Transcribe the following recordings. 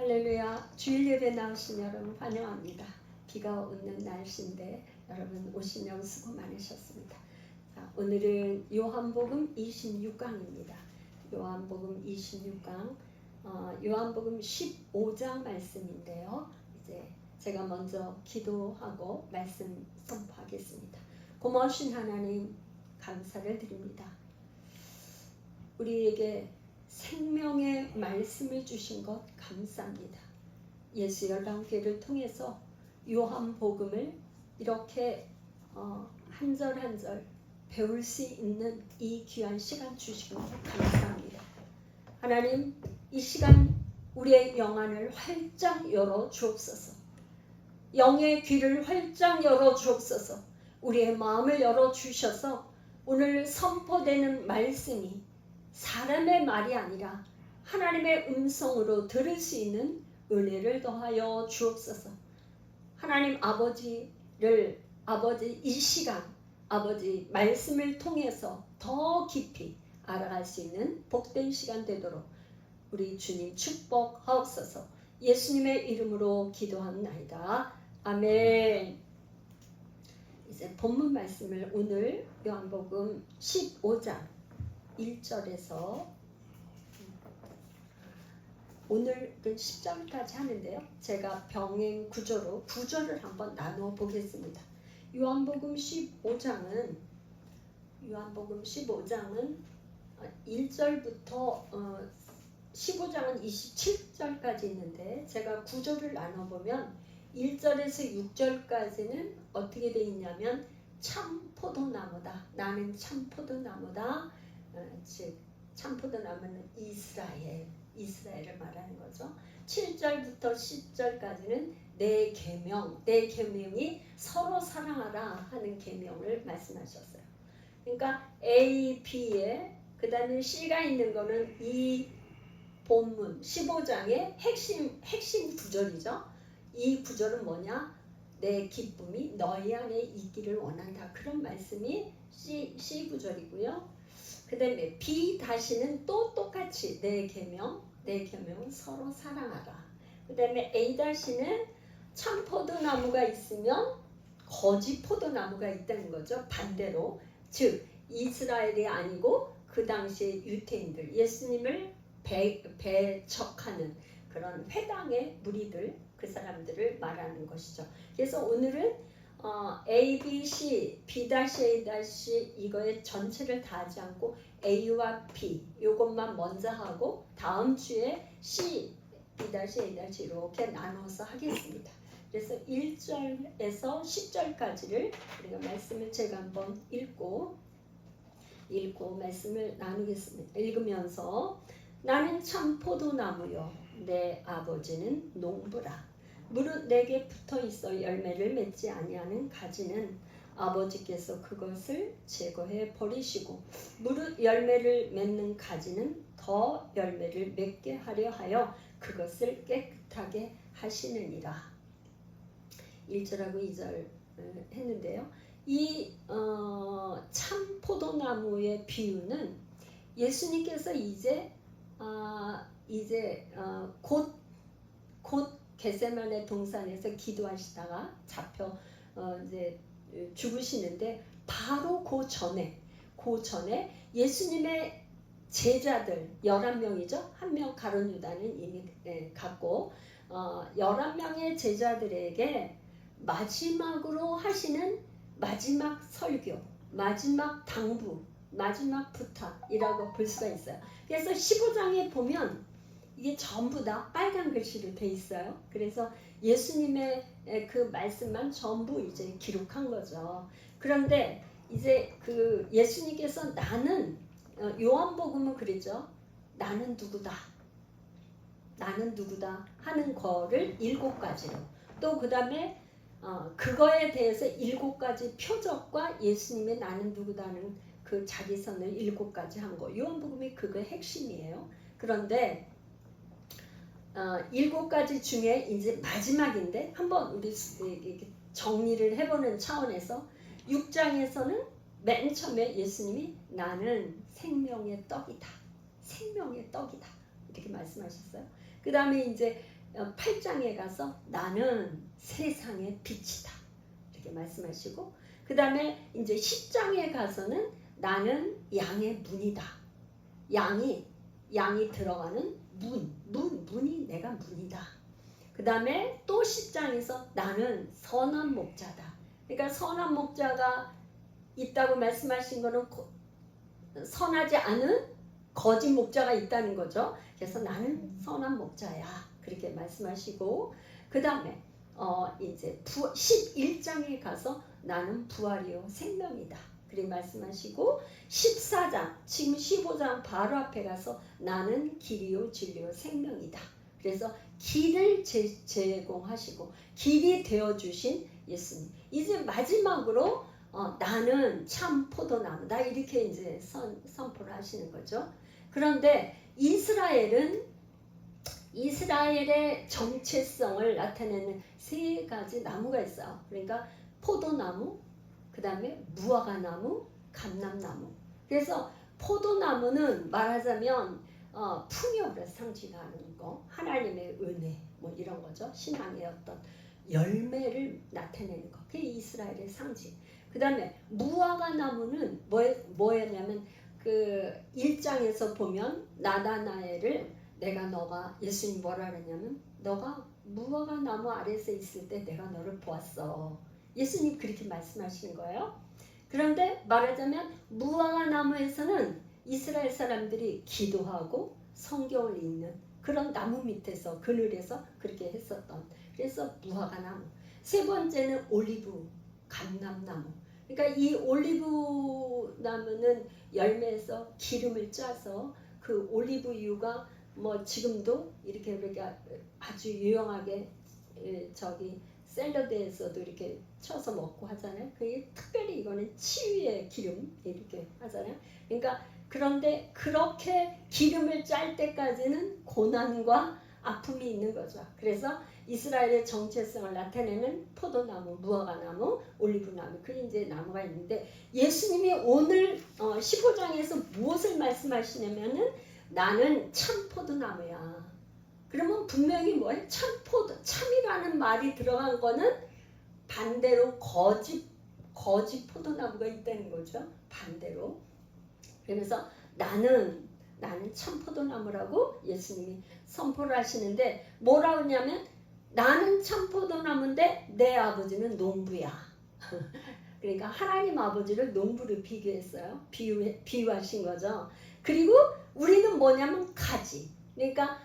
할렐루야. 주일 예배 나오신 여러분 환영합니다. 비가 오는 날씨인데 여러분 오시느라 수고 많으셨습니다. 자, 오늘은 요한복음 26강입니다. 요한복음 26강 요한복음 15장 말씀인데요. 이제 제가 먼저 기도하고 말씀 선포하겠습니다. 고마우신 하나님 감사를 드립니다. 우리에게 생명의 말씀을 주신 것 감사합니다. 예수 열방교회를 통해서 요한복음을 이렇게 한 절 한 절 배울 수 있는 이 귀한 시간 주신 것 감사합니다. 하나님, 이 시간 우리의 영안을 활짝 열어 주옵소서. 영의 귀를 활짝 열어 주옵소서. 우리의 마음을 열어 주셔서 오늘 선포되는 말씀이 사람의 말이 아니라 하나님의 음성으로 들을 수 있는 은혜를 더하여 주옵소서. 하나님 아버지를 이 시간 아버지 말씀을 통해서 더 깊이 알아갈 수 있는 복된 시간 되도록 우리 주님 축복하옵소서. 예수님의 이름으로 기도합나이다. 아멘. 이제 본문 말씀을 오늘 요한복음 15장 1절에서 오늘은 10절까지 하는데요. 제가 병행 구절을 한번 나누어 보겠습니다. 요한복음 15장은 1절부터 15장은 27절까지 있는데 제가 구절을 나눠보면 1절에서 6절까지는 어떻게 되어 있냐면 참 포도나무다. 나는 참 포도나무다. 즉 참포도나무는 이스라엘을 말하는 거죠. 7절부터 10절까지는 내 계명이 서로 사랑하라 하는 계명을 말씀하셨어요. 그러니까 A, B에 그 다음에 C가 있는 거는 이 본문 15장의 핵심 구절이죠. 이 구절은 뭐냐? 내 기쁨이 너희 안에 있기를 원한다. 그런 말씀이 C 구절이고요. 그 다음에 B 다시는 또 똑같이 내 계명은 서로 사랑하라. 그 다음에 A 다시는 참 포도나무가 있으면 거짓 포도나무가 있다는 거죠. 반대로 즉 이스라엘이 아니고 그 당시에 유태인들 예수님을 배척하는 그런 회당의 무리들 그 사람들을 말하는 것이죠. 그래서 오늘은 A, B, C, B, A, 이거의 전체를 다 하지 않고 A와 B 요것만 먼저 하고 다음 주에 C, B, A, 이렇게 나눠서 하겠습니다. 그래서 1절에서 10절까지를 우리가 말씀을 제가 한번 읽고 말씀을 나누겠습니다. 읽으면서 나는 참 포도나무요 내 아버지는 농부라. 무릇 내게 붙어있어 열매를 맺지 아니하는 가지는 아버지께서 그것을 제거해 버리시고 무릇 열매를 맺는 가지는 더 열매를 맺게 하려 하여 그것을 깨끗하게 하시느니라. 1절하고 2절 했는데요. 이 참 포도나무의 비유는 예수님께서 이제 곧 겟세마네 동산에서 기도하시다가 잡혀 이제 죽으시는데 바로 그 전에 예수님의 제자들 11명이죠. 한 명 가룟 유다는 이미 갔고 11명의 제자들에게 마지막으로 하시는 마지막 설교, 마지막 당부, 마지막 부탁이라고 볼 수가 있어요. 그래서 15장에 보면 이게 전부 다 빨간 글씨로 돼 있어요. 그래서 예수님의 그 말씀만 전부 이제 기록한 거죠. 그런데 이제 그 예수님께서 나는 요한복음은 그랬죠. 나는 누구다 하는 거를 7가지로 또 그 다음에 그거에 대해서 7가지 표적과 예수님의 나는 누구다는 그 자기선을 7가지 한 거. 요한복음이 그거 핵심이에요. 그런데 7가지 중에 이제 마지막인데 한번 우리 정리를 해보는 차원에서 6장에서는 맨 처음에 예수님이 나는 생명의 떡이다 이렇게 말씀하셨어요. 그 다음에 이제 8장에 가서 나는 세상의 빛이다 이렇게 말씀하시고, 그 다음에 이제 10장에 가서는 나는 양의 문이다. 양이 들어가는 문이 내가 문이다. 그 다음에 또 10장에서 나는 선한 목자다. 그러니까 선한 목자가 있다고 말씀하신 거는 선하지 않은 거짓 목자가 있다는 거죠. 그래서 나는 선한 목자야 그렇게 말씀하시고, 그 다음에 이제 11장에 가서 나는 부활이요 생명이다 그렇게 말씀하시고, 14장 지금 15장 바로 앞에 가서 나는 길이요 진리요 생명이다. 그래서 길을 제공하시고 길이 되어주신 예수님. 이제 마지막으로 나는 참 포도나무다 이렇게 이제 선포를 하시는 거죠. 그런데 이스라엘의 정체성을 나타내는 세 가지 나무가 있어요. 그러니까 포도나무, 그 다음에 무화과나무, 감람나무. 그래서 포도나무는 말하자면 풍요를 상징하는 거, 하나님의 은혜 뭐 이런 거죠. 신앙의 어떤 열매를 나타내는 거. 그게 이스라엘의 상징. 그 다음에 무화과나무는 뭐였냐면 그 1장에서 보면 나다나엘을 너가 예수님 뭐라 그랬냐면 너가 무화과나무 아래서 있을 때 내가 너를 보았어. 예수님 그렇게 말씀하시는 거예요. 그런데 말하자면 무화과나무에서는 이스라엘 사람들이 기도하고 성경을 읽는 그런 나무 밑에서 그늘에서 그렇게 했었던, 그래서 무화과나무. 세 번째는 올리브 감람나무. 그러니까 이 올리브 나무는 열매에서 기름을 짜서 그 올리브유가 뭐 지금도 이렇게 아주 유용하게 저기 샐러드에서도 이렇게 쳐서 먹고 하잖아요. 그게 특별히 이거는 치유의 기름 이렇게 하잖아요. 그러니까 그런데 그렇게 기름을 짤 때까지는 고난과 아픔이 있는 거죠. 그래서 이스라엘의 정체성을 나타내는 포도나무, 무화과나무, 올리브나무, 그 이제 나무가 있는데, 예수님이 오늘 15장에서 무엇을 말씀하시냐면은 나는 참 포도나무야. 그러면 분명히 뭐예요? 참이라는 말이 들어간 거는 반대로 거짓 포도나무가 있다는 거죠. 반대로. 그러면서 나는 참 포도나무라고 예수님이 선포를 하시는데, 뭐라고 하냐면 나는 참 포도나무인데 내 아버지는 농부야. 그러니까 하나님 아버지를 농부를 비교했어요. 비유하신 거죠. 그리고 우리는 뭐냐면 가지. 그러니까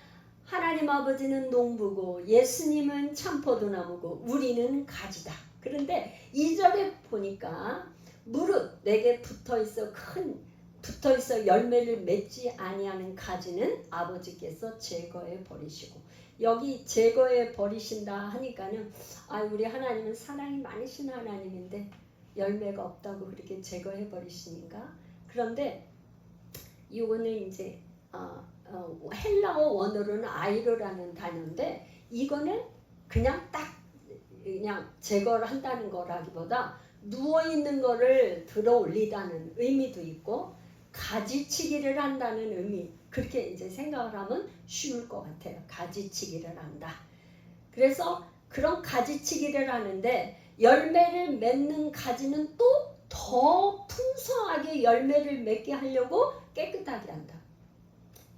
하나님 아버지는 농부고 예수님은 참 포도나무고 우리는 가지다. 그런데 2절에 보니까 무릇 내게 붙어있어 열매를 맺지 아니하는 가지는 아버지께서 제거해 버리시고, 여기 제거해 버리신다 하니까는 우리 하나님은 사랑이 많으신 하나님인데 열매가 없다고 그렇게 제거해 버리시는가? 그런데 이거는 이제 헬라어 원어로는 아이로라는 단어인데, 이거는 그냥 제거를 한다는 거라기보다 누워있는 거를 들어 올리다는 의미도 있고 가지치기를 한다는 의미, 그렇게 이제 생각을 하면 쉬울 것 같아요. 가지치기를 한다. 그래서 그런 가지치기를 하는데 열매를 맺는 가지는 또 더 풍성하게 열매를 맺게 하려고 깨끗하게 한다.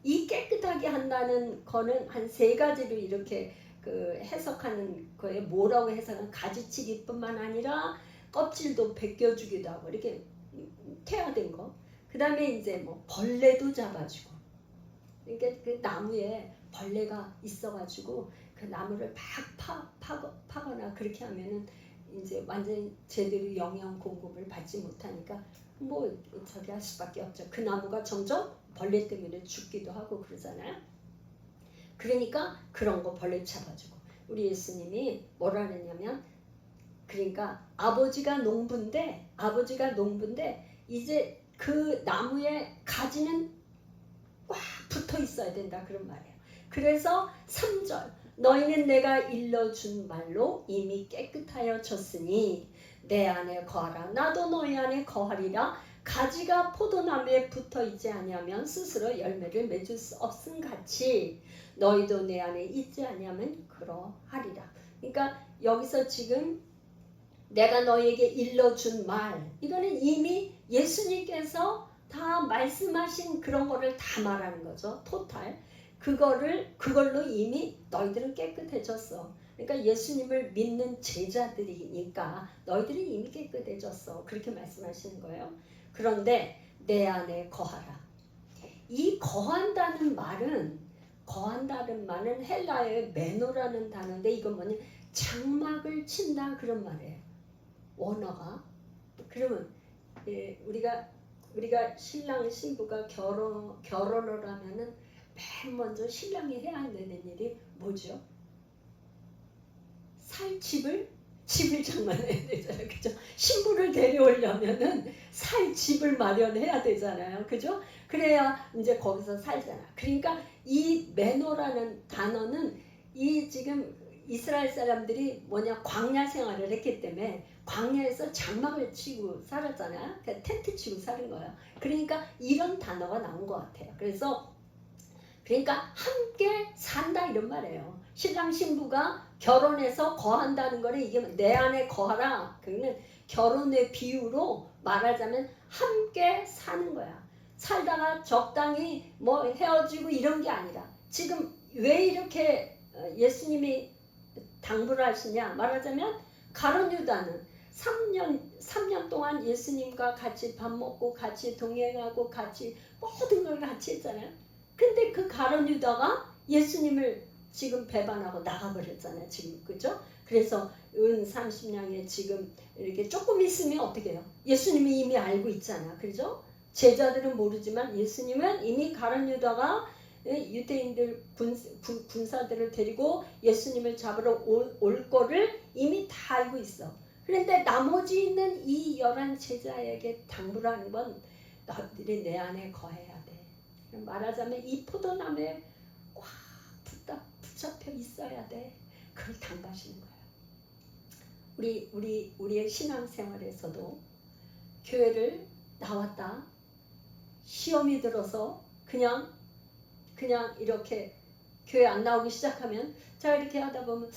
이 깨끗하게 한다는 거는 한 세 가지로 이렇게 해석하는 거에, 뭐라고 해석은 가지치기뿐만 아니라 껍질도 벗겨주기도 하고 이렇게 태화된 거. 그 다음에 이제 뭐 벌레도 잡아주고. 그러니까 그 나무에 벌레가 있어가지고 그 나무를 파거나 그렇게 하면은 이제 완전 제대로 영양 공급을 받지 못하니까 뭐 저기 할 수밖에 없죠. 그 나무가 점점 벌레 때문에 죽기도 하고 그러잖아요. 그러니까 그런 거 벌레 잡아주고. 우리 예수님이 뭐라 그랬냐면, 그러니까 아버지가 농부인데 이제 그 나무에 가지는 꽉 붙어 있어야 된다 그런 말이에요. 그래서 3절 너희는 내가 일러준 말로 이미 깨끗하여졌으니 내 안에 거하라. 나도 너희 안에 거하리라. 가지가 포도나무에 붙어 있지 아니하면 스스로 열매를 맺을 수 없음 같이 너희도 내 안에 있지 아니하면 그러하리라. 그러니까 여기서 지금 내가 너희에게 일러준 말, 이거는 이미 예수님께서 다 말씀하신 그런 거를 다 말하는 거죠. 토탈. 그걸로 이미 너희들은 깨끗해졌어. 그러니까 예수님을 믿는 제자들이니까 너희들이 이미 깨끗해졌어. 그렇게 말씀하시는 거예요. 그런데 내 안에 거하라. 이 거한다는 말은 헬라어의 메노라는 단어인데 이건 뭐냐, 장막을 친다 그런 말이에요. 원어가. 그러면 우리가 신랑 신부가 결혼을 하면은 맨 먼저 신랑이 해야 되는 일이 뭐죠? 살 집을 장만해야 되잖아요, 그죠? 신부를 데려오려면은 살 집을 마련해야 되잖아요, 그죠? 그래야 이제 거기서 살잖아. 그러니까 이 메노라는 단어는 이 지금 이스라엘 사람들이 광야 생활을 했기 때문에 광야에서 장막을 치고 살았잖아요. 그러니까 텐트 치고 사는 거예요. 그러니까 이런 단어가 나온 것 같아요. 그러니까 함께 산다 이런 말이에요. 신랑 신부가 결혼해서 거한다는 거는 이게 내 안에 거하라. 그러면 결혼의 비유로 말하자면 함께 사는 거야. 살다가 적당히 헤어지고 이런 게 아니라 지금 왜 이렇게 예수님이 당부를 하시냐 말하자면 가룟 유다는 3년 동안 예수님과 같이 밥 먹고 같이 동행하고 같이 모든 걸 같이 했잖아요. 근데 그 가룟 유다가 예수님을 지금 배반하고 나가버렸잖아요. 지금 그죠? 그래서 은 30냥에 지금 이렇게 조금 있으면 어떻게 해요? 예수님이 이미 알고 있잖아. 그죠? 제자들은 모르지만 예수님은 이미 가룟 유다가 유대인들 군사들을 데리고 예수님을 잡으러 올 거를 이미 다 알고 있어. 그런데 나머지 있는 이 11 제자에게 당부를 하는 건 너희들이 내 안에 거해야 돼. 말하자면 이 포도나무에 꽉 붙잡혀 있어야 돼. 그걸 당부하시는 거예요. 우리의 신앙생활에서도 교회를 나왔다. 시험이 들어서 그냥 이렇게 교회 안 나오기 시작하면 자 이렇게 하다 보면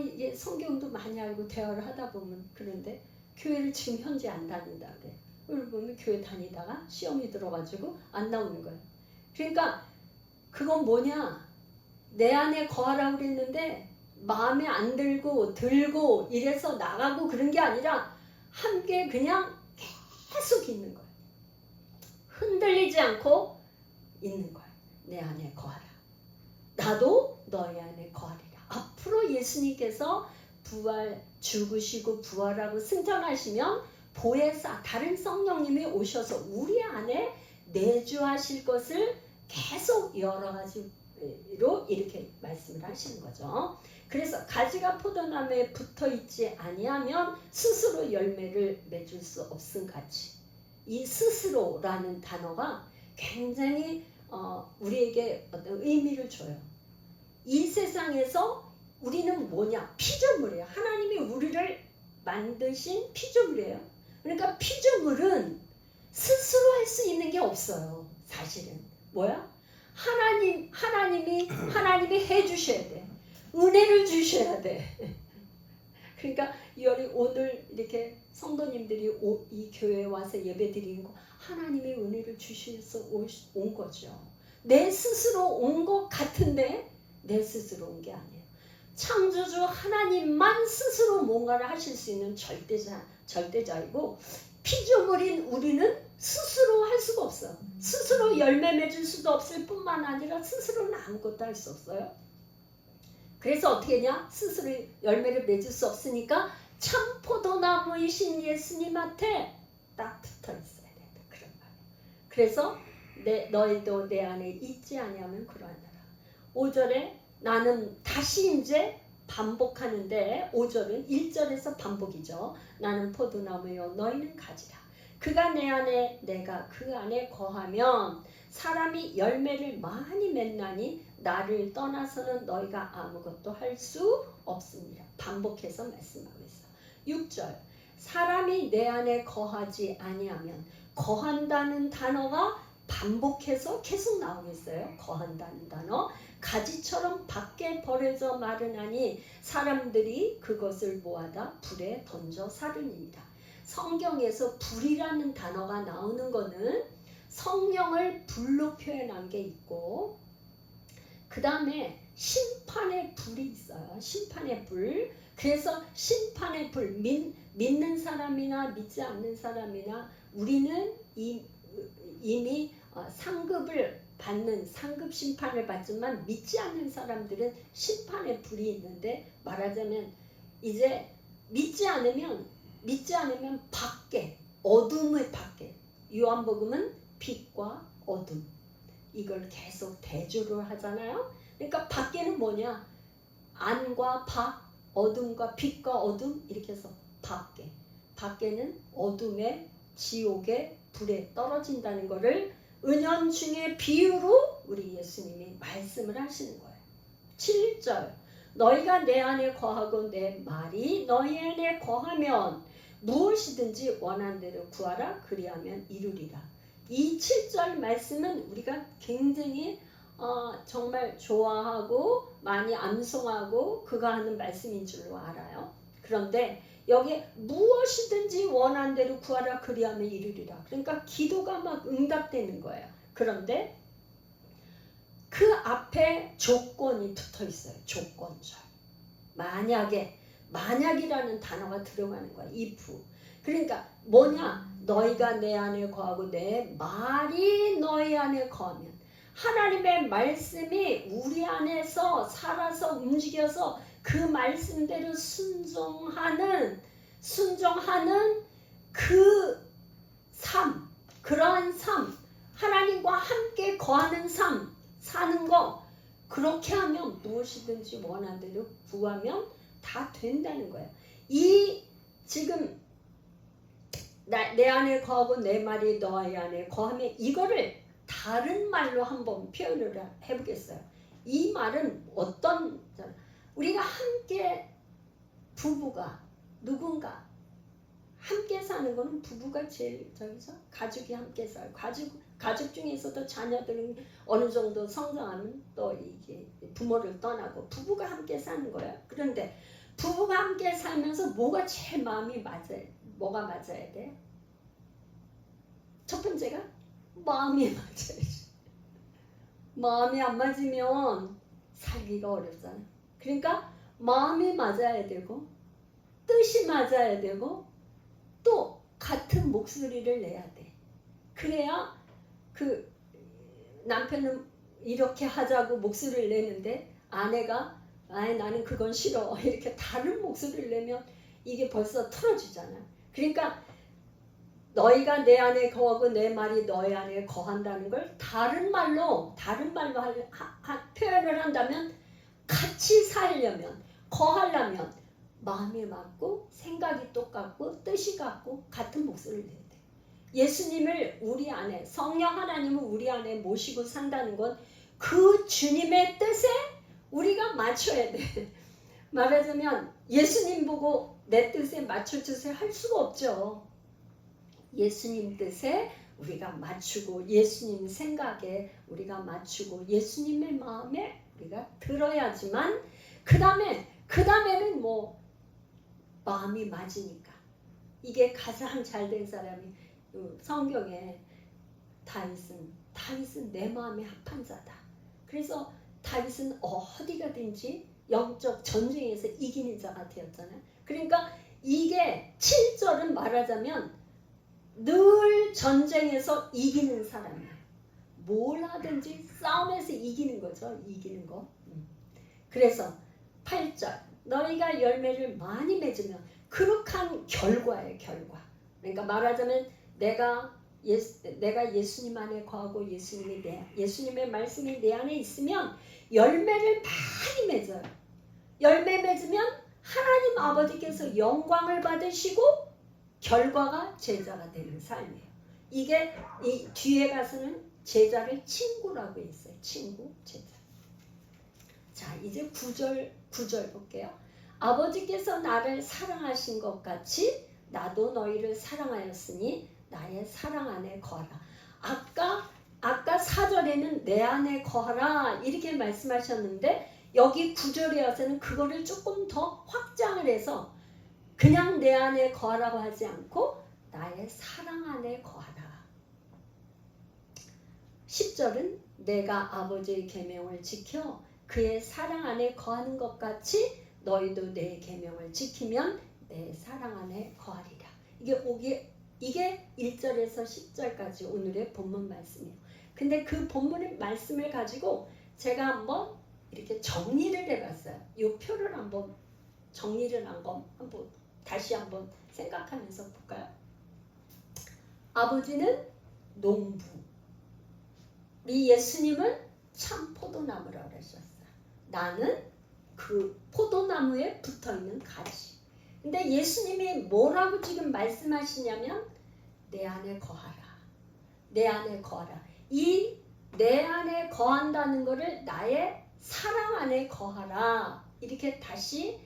이게 성경도 많이 알고 대화를 하다 보면 그런데 교회를 지금 현재 안 다닌다 그래. 그걸 보면 교회 다니다가 시험이 들어가지고 안 나오는 거예요. 그러니까 그건 뭐냐? 내 안에 거하라고 그랬는데 마음에 안 들고 이래서 나가고 그런 게 아니라 함께 그냥 계속 있는 거예요. 흔들리지 않고 있는 거예요. 내 안에 거하라. 나도 너희 안에 거하리라. 앞으로 예수님께서 죽으시고 부활하고 승천하시면 보혜사 다른 성령님이 오셔서 우리 안에 내주하실 것을 계속 여러 가지로 이렇게 말씀을 하시는 거죠. 그래서 가지가 포도나무에 붙어 있지 아니하면 스스로 열매를 맺을 수 없음 같이 이 스스로라는 단어가 굉장히 우리에게 어떤 의미를 줘요. 이 세상에서 우리는 뭐냐? 피조물이에요. 하나님이 우리를 만드신 피조물이에요. 그러니까 피조물은 스스로 할 수 있는 게 없어요. 사실은 뭐야? 하나님이 해주셔야 돼. 은혜를 주셔야 돼. 그러니까 오늘 이렇게 성도님들이 이 교회에 와서 예배 드리는 거 하나님의 은혜를 주셔서 온 거죠. 내 스스로 온 것 같은데 내 스스로 온 게 아니에요. 창조주 하나님만 스스로 뭔가를 하실 수 있는 절대자이고 피조물인 우리는 스스로 할 수가 없어. 스스로 열매 맺을 수도 없을 뿐만 아니라 스스로는 아무것도 할 수 없어요. 그래서 어떻게 했냐? 스스로 열매를 맺을 수 없으니까 참 포도나무이신 예수님한테 딱 붙어 있어야 된다. 그런 말이에요. 그래서 너희도 내 안에 있지 아니하면 그러하노라. 5절에 나는 다시 이제 반복하는데 5절은 1절에서 반복이죠. 나는 포도나무요 너희는 가지라. 그가 내 안에 내가 그 안에 거하면 사람이 열매를 많이 맺나니 나를 떠나서는 너희가 아무것도 할 수 없습니다. 반복해서 말씀하고 있어. 6절 사람이 내 안에 거하지 아니하면 거한다는 단어가 반복해서 계속 나오고 있어요. 거한다는 단어. 가지처럼 밖에 버려져 마르나니 사람들이 그것을 모아다 불에 던져 사르니라. 성경에서 불이라는 단어가 나오는 거는 성령을 불로 표현한 게 있고, 그 다음에 심판의 불이 있어요. 심판의 불. 그래서 심판의 불, 믿는 사람이나 믿지 않는 사람이나 우리는 이미 상급을 받는 상급 심판을 받지만 믿지 않는 사람들은 심판의 불이 있는데, 말하자면 이제 믿지 않으면 밖에, 어둠의 밖에, 요한복음은 빛과 어둠, 이걸 계속 대조를 하잖아요. 그러니까 밖에는 뭐냐, 안과 밖, 어둠과 빛과 어둠, 이렇게 해서 밖에는 어둠의 지옥의 불에 떨어진다는 것을 은연중의 비유로 우리 예수님이 말씀을 하시는 거예요. 7절, 너희가 내 안에 거하고 내 말이 너희 안에 거하면 무엇이든지 원하는 대로 구하라, 그리하면 이루리라. 이 7절 말씀은 우리가 굉장히 정말 좋아하고 많이 암송하고 그거 하는 말씀인 줄로 알아요. 그런데 여기에 무엇이든지 원하는 대로 구하라, 그리하면 이루리라. 그러니까 기도가 막 응답되는 거예요. 그런데 그 앞에 조건이 붙어 있어요. 조건절. 만약이라는 단어가 들어가는 거야. if. 그러니까 뭐냐, 너희가 내 안에 거하고 내 말이 너희 안에 거하면, 하나님의 말씀이 우리 안에서 살아서 움직여서 그 말씀대로 순종하는 그 삶, 그러한 삶, 하나님과 함께 거하는 삶 사는 거, 그렇게 하면 무엇이든지 원하는 대로 구하면 다 된다는 거예요. 이 지금 내 안에 거하고 내 말이 너희 안에 거하면, 이거를 다른 말로 한번 표현을 해보겠어요. 이 말은 어떤, 우리가 함께, 부부가 누군가 함께 사는 거는 부부가 제일 저기서, 가족이 함께 살고, 가족 중에서도 자녀들은 어느 정도 성장하면 또 이게 부모를 떠나고 부부가 함께 사는 거예요. 그런데 부부가 함께 살면서 뭐가 제일 마음이 맞아요? 뭐가 맞아야 돼? 첫 번째가 마음이 맞아야지. 마음이 안 맞으면 살기가 어렵잖아. 그러니까 마음이 맞아야 되고, 뜻이 맞아야 되고, 또 같은 목소리를 내야 돼. 그래야 그 남편은 이렇게 하자고 목소리를 내는데 아내가 나는 그건 싫어, 이렇게 다른 목소리를 내면 이게 벌써 틀어지잖아. 그러니까 너희가 내 안에 거하고 내 말이 너희 안에 거한다는 걸 다른 말로 표현을 한다면, 같이 살려면, 거하려면 마음이 맞고 생각이 똑같고 뜻이 같고 같은 목소리를 내야 돼. 예수님을 우리 안에, 성령 하나님을 우리 안에 모시고 산다는 건 그 주님의 뜻에 우리가 맞춰야 돼. 말하자면 예수님 보고 내 뜻에 맞춰주세요 할 수가 없죠. 예수님 뜻에 우리가 맞추고, 예수님 생각에 우리가 맞추고, 예수님의 마음에 우리가 들어야지만, 그 다음에는 뭐 마음이 맞으니까. 이게 가장 잘된 사람이 성경에 다윗은 내 마음에 합한 자다. 그래서 다윗은 어디 가든지 영적 전쟁에서 이기는 자가 되었잖아요. 그러니까 이게 7절은 말하자면 늘 전쟁에서 이기는 사람이에요. 뭘 하든지 싸움에서 이기는 거죠. 이기는 거. 그래서 8절, 너희가 열매를 많이 맺으면, 그룩한 결과예요. 결과. 그러니까 말하자면 내가 예수님 안에 거하고 예수님의 말씀이 내 안에 있으면 열매를 많이 맺어요. 열매 맺으면 하나님 아버지께서 영광을 받으시고 결과가 제자가 되는 삶이에요. 이게 이 뒤에 가서는 제자를 친구라고 했어요. 친구, 제자. 자, 이제 9절 볼게요. 아버지께서 나를 사랑하신 것 같이 나도 너희를 사랑하였으니 나의 사랑 안에 거하라. 아까 아까 4절에는 내 안에 거하라 이렇게 말씀하셨는데 여기 9절에 와서는 그거를 조금 더 확장을 해서 그냥 내 안에 거하라고 하지 않고 나의 사랑 안에 거하라. 10절은 내가 아버지의 계명을 지켜 그의 사랑 안에 거하는 것 같이 너희도 내 계명을 지키면 내 사랑 안에 거하리라. 이게 1절에서 10절까지 오늘의 본문 말씀이에요. 근데 그 본문의 말씀을 가지고 제가 한번 이렇게 정리를 해봤어요. 이 표를 한번 정리를 한번 다시 한번 생각하면서 볼까요? 아버지는 농부, 우리 예수님은 참 포도나무라 그러셨어요. 나는 그 포도나무에 붙어있는 가지. 근데 예수님이 뭐라고 지금 말씀하시냐면 내 안에 거하라. 내 안에 거하라. 이 내 안에 거한다는 것을 나의 사랑 안에 거하라. 이렇게 다시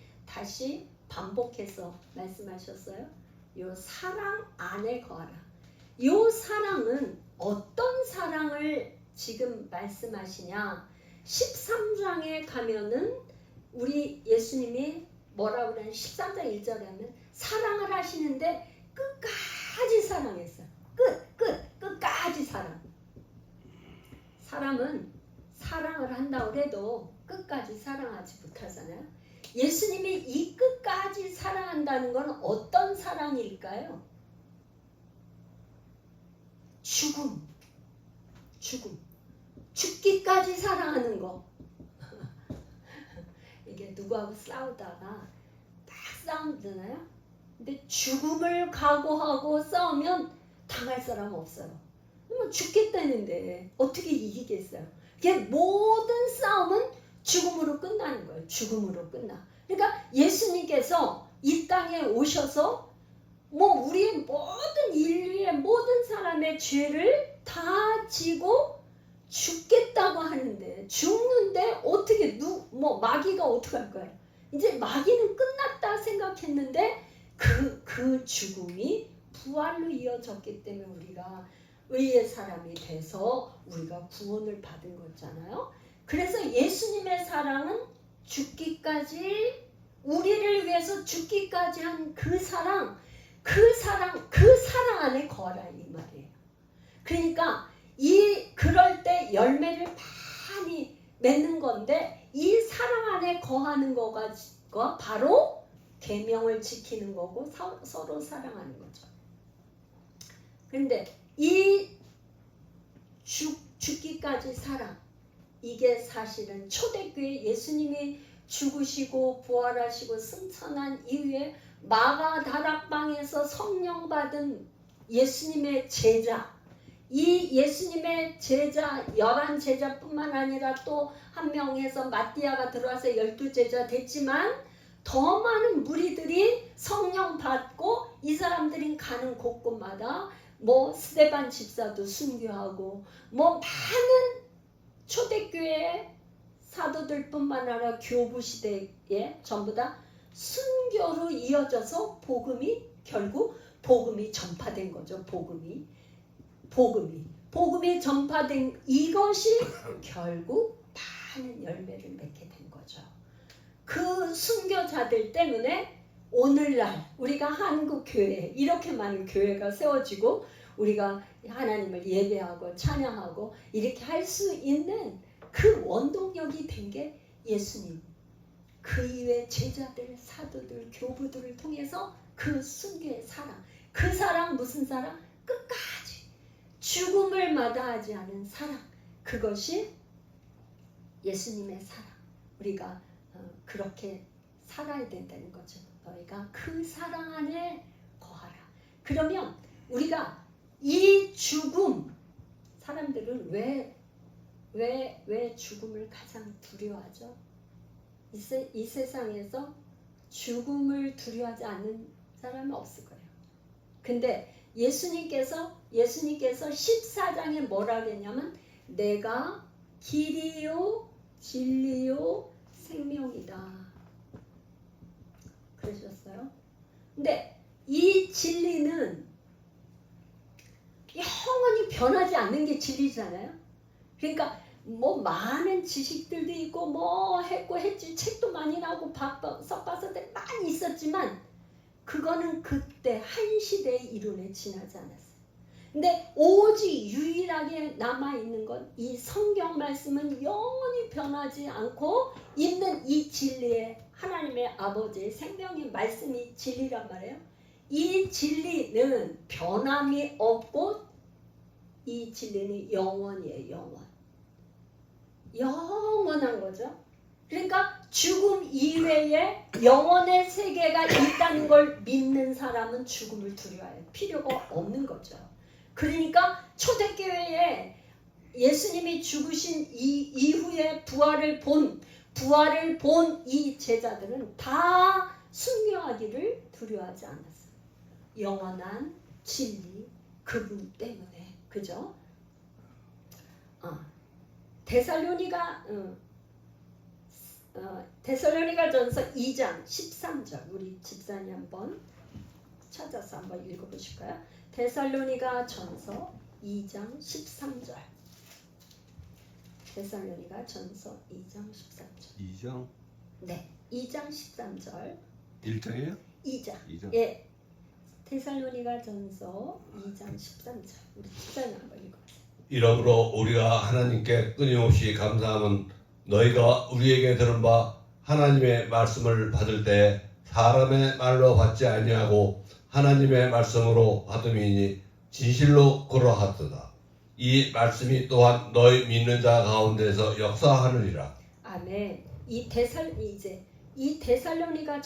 반복해서 말씀하셨어요. 요 사랑 안에 거하라. 요 사랑은 어떤 사랑을 지금 말씀하시냐? 13장에 가면은 우리 예수님이 뭐라고 그러냐? 13장 1절에 하면 사랑을 하시는데 끝까지 사랑했어요. 끝까지 사랑. 사람은 사랑을 한다고 해도 끝까지 사랑하지 못하잖아요. 예수님이 이 끝까지 사랑한다는 건 어떤 사랑일까요? 죽기까지 사랑하는 거. 이게 누구하고 싸우다가 막 싸우잖아요. 근데 죽음을 각오하고 싸우면 당할 사람 없어요. 죽겠다는데 어떻게 이기겠어요? 이게 모든 싸움은 죽음으로 끝나는 거예요. 죽음으로 끝나. 그러니까 예수님께서 이 땅에 오셔서 우리의 모든 인류의 모든 사람의 죄를 다 지고 죽겠다고 하는데 죽는데 어떻게 마귀가 어떻게 할 거예요? 이제 마귀는 끝났다 생각했는데 그 죽음이 부활로 이어졌기 때문에 우리가 의의 사람이 돼서 우리가 구원을 받은 거잖아요. 그래서 예수님의 사랑은 죽기까지 우리를 위해서 죽기까지 한 그 사랑 안에 거하라 이 말이에요. 그러니까 그럴 때 열매를 많이 맺는 건데 이 사랑 안에 거하는 거가 바로 계명을 지키는 거고 서로 사랑하는 거죠. 그런데 이 죽기까지 사랑 이게 사실은 초대교회 예수님이 죽으시고 부활하시고 승천한 이후에 마가 다락방에서 성령 받은 예수님의 제자 이 예수님의 제자 11제자뿐만 아니라 또 한 명에서 마띠아가 들어와서 12제자 됐지만 더 많은 무리들이 성령 받고 이 사람들이 가는 곳곳마다 스데반 집사도 순교하고 많은 초대교회 사도들뿐만 아니라 교부 시대에 전부 다 순교로 이어져서 결국 복음이 전파된 거죠. 복음이 전파된 이것이 결국 많은 열매를 맺게 된 거죠. 그 순교자들 때문에 오늘날 우리가 한국 교회 이렇게 많은 교회가 세워지고 우리가 하나님을 예배하고 찬양하고 이렇게 할 수 있는 그 원동력이 된 게 예수님. 그 이후에 제자들, 사도들, 교부들을 통해서 그 순교의 사랑. 그 사랑 무슨 사랑? 끝까지 죽음을 마다하지 않은 사랑. 그것이 예수님의 사랑. 우리가 그렇게 살아야 된다는 거죠. 너희가 그 사랑 안에 거하라. 그러면 우리가 이 죽음 사람들은 왜 죽음을 가장 두려워하죠? 이 세상에서 죽음을 두려워하지 않는 사람은 없을 거예요. 근데 예수님께서 14장에 뭐라 그랬냐면 내가 길이요 진리요 생명이다 그러셨어요. 근데 이 진리는 영원히 변하지 않는 게 그게 진리잖아요. 그러니까 뭐 많은 지식들도 있고 뭐 했고 했지, 책도 많이 나오고 석가서들 많이 있었지만 그거는 그때 한 시대의 이론에 지나지 않았어요. 근데 오직 유일하게 남아있는 건 이 성경 말씀은 영원히 변하지 않고 있는 이 진리의 하나님의 아버지의 생명의 말씀이 진리란 말이에요. 이 진리는 변함이 없고 이 진리는 영원이에요. 영원한 거죠. 그러니까 죽음 이외에 영원의 세계가 있다는 걸 믿는 사람은 죽음을 두려워해요. 필요가 없는 거죠. 그러니까 초대교회에 예수님이 죽으신 이후에 부활을 본 이 제자들은 다 순교하기를 두려워하지 않았어요. 영원한 진리 그분 때문에. 그죠? 데살로니가전서 2장 13절 우리 집사님 한번 찾아서 한번 읽어보실까요? 데살로니가전서 2장 13절. 데살로니가전서 2장 13절. 2장? 네, 2장 13절. 1장이에요? 2장. 예, 데살로니가전서 2장 13절. 우리 집사님 한번 읽어보세요. 이러므로 우리가 하나님께 끊임없이 감사함은 너희가 우리에게 들은 바 하나님의 말씀을 받을 때 사람의 말로 받지 아니하고 하나님의 말씀으로 받음이니 진실로 그러하도다. 이 말씀이 또한 너희 믿는 자 가운데서 역사하느니라. 아멘. 이 데살로니가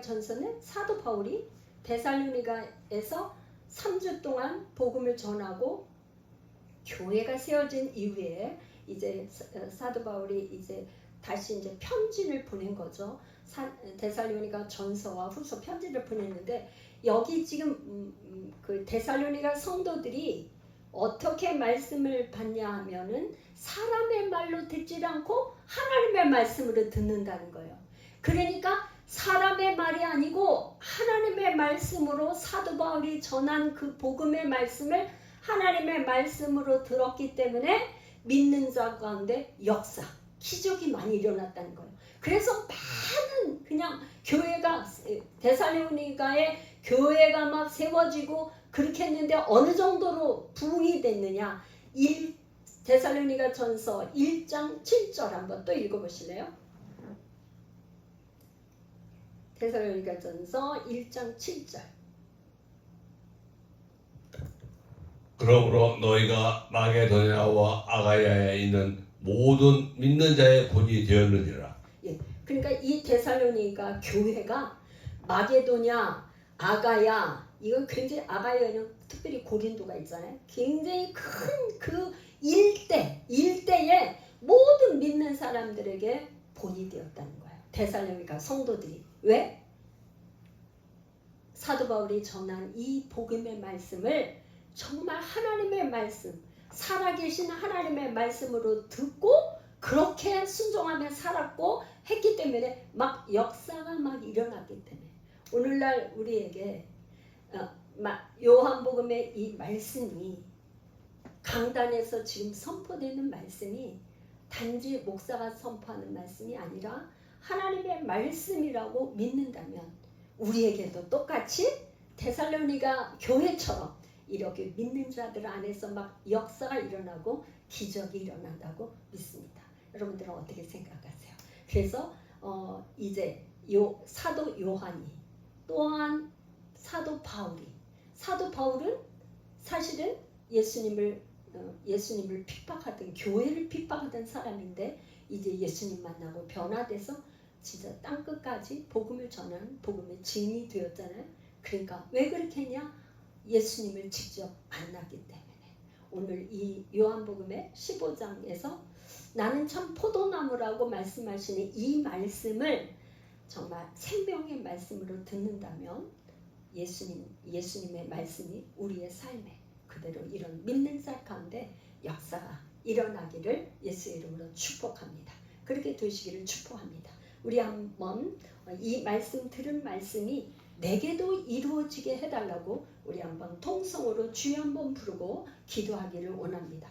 전서는 사도 바울이 데살로니가에서 3주 동안 복음을 전하고 교회가 세워진 이후에 이제 사도 바울이 이제 다시 이제 편지를 보낸 거죠. 데살로니가 전서와 후서 편지를 보냈는데 여기 지금 그 데살로니가 성도들이 어떻게 말씀을 받냐 하면은 사람의 말로 듣지 않고 하나님의 말씀으로 듣는다는 거예요. 그러니까 사람의 말이 아니고 하나님의 말씀으로 사도 바울이 전한 그 복음의 말씀을 하나님의 말씀으로 들었기 때문에 믿는 자 가운데 역사, 기적이 많이 일어났다는 거예요. 그래서 많은 그냥 교회가 데살로니가의 교회가 막 세워지고 그렇게 했는데 어느 정도로 부흥이 됐느냐. 데살로니가 전서 1장 7절 한번 또 읽어보실래요? 데살로니가 전서 1장 7절. 그러므로 너희가 마게도냐와 아가야에 있는 모든 믿는 자의 본이 되었느니라. 예, 그러니까 이 데살로니가 교회가 마게도냐, 아가야, 이건 굉장히 아가야는 특별히 고린도가 있잖아요. 굉장히 큰 그 일대에 모든 믿는 사람들에게 본이 되었다는 거예요. 데살로니가 성도들이. 왜? 사도 바울이 전한 이 복음의 말씀을 정말 하나님의 말씀, 살아계신 하나님의 말씀으로 듣고 그렇게 순종하며 살았고 했기 때문에 막 역사가 막 일어났기 때문에 오늘날 우리에게 요한복음의 이 말씀이 강단에서 지금 선포되는 말씀이 단지 목사가 선포하는 말씀이 아니라 하나님의 말씀이라고 믿는다면 우리에게도 똑같이 데살로니가 교회처럼 이렇게 믿는 자들 안에서 막 역사가 일어나고 기적이 일어난다고 믿습니다. 여러분들은 어떻게 생각하세요? 그래서 이제 사도 요한이 또한 사도 바울은 사실은 예수님을 핍박하던 교회를 핍박하던 사람인데 이제 예수님 만나고 변화돼서 진짜 땅끝까지 복음을 전하는 복음의 증인이 되었잖아요. 그러니까 왜 그렇게 했냐? 예수님을 직접 만났기 때문에. 오늘 이 요한복음의 15장에서 나는 참 포도나무라고 말씀하시는 이 말씀을 정말 생명의 말씀으로 듣는다면 예수님의 말씀이 우리의 삶에 그대로 이런 믿는 자 가운데 역사가 일어나기를 예수의 이름으로 축복합니다. 그렇게 되시기를 축복합니다. 우리 한번 이 말씀 들은 말씀이 내게도 이루어지게 해달라고 우리 한번 통성으로 주여 한번 부르고 기도하기를 원합니다.